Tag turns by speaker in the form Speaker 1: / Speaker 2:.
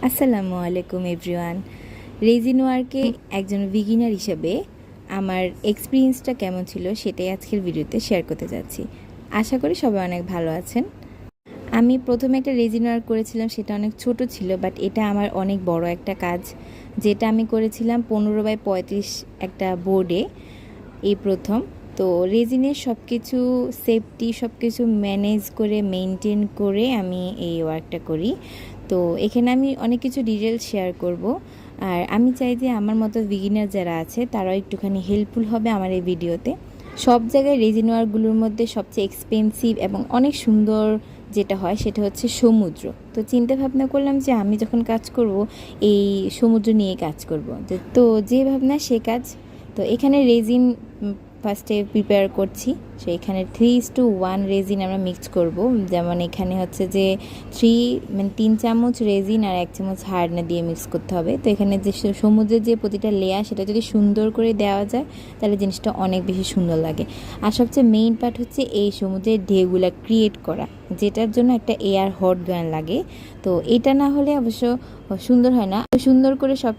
Speaker 1: আসসালামু আলাইকুম everyone. Raisin ওয়ার্কে একজন বিগিনার হিসেবে আমার এক্সপিরিয়েন্সটা কেমন ছিল সেটাই আজকের ভিডিওতে শেয়ার করতে যাচ্ছি। আশা করি সবাই অনেক ভালো আছেন। আমি প্রথমে একটা রেজিন ওয়ার্ক করেছিলাম, সেটা অনেক ছোট ছিল, বাট এটা আমার অনেক বড় একটা কাজ, যেটা আমি করেছিলাম 15x35 একটা বোর্ডে এই প্রথম। তো রেজিনের সব কিছু সেফটি সব কিছু ম্যানেজ করে মেনটেন করে আমি এই ওয়ার্কটা করি। তো এখানে আমি অনেক কিছু ডিটেলস শেয়ার করব, আর আমি চাই যে আমার মতো বিগিনার যারা আছে তারাও একটুখানি হেল্পফুল হবে আমার এই ভিডিওতে। সব জায়গায় রেজিন ওয়ার্কগুলোর মধ্যে সবচেয়ে এক্সপেন্সিভ এবং অনেক সুন্দর যেটা হয় সেটা হচ্ছে সমুদ্র। তো চিন্তা ভাবনা করলাম যে আমি যখন কাজ করব এই সমুদ্র নিয়ে কাজ করব, তো যে ভাবনা সে কাজ। তো এখানে রেজিন ফার্স্টে প্রিপেয়ার করছি। সো এখানে 3:1 রেজিন আমরা মিক্স করব। যেমন এখানে হচ্ছে যে 3 চামচ রেজিন আর 1 চামচ হার্ডনা দিয়ে মিক্স করতে হবে। তো এখানে যে সমুদ্রের যে প্রতিটা লেয়ার সেটা যদি সুন্দর করে দেওয়া যায় তাহলে জিনিসটা অনেক বেশি সুন্দর লাগে। আর সবচেয়ে মেইন পার্ট হচ্ছে এই সমুদ্রের ঢেউগুলো ক্রিয়েট করা, যেটার জন্য একটা এয়ার হট গান লাগে। তো এটা না হলে অবশ্য সুন্দর হয় না। সুন্দর করে সব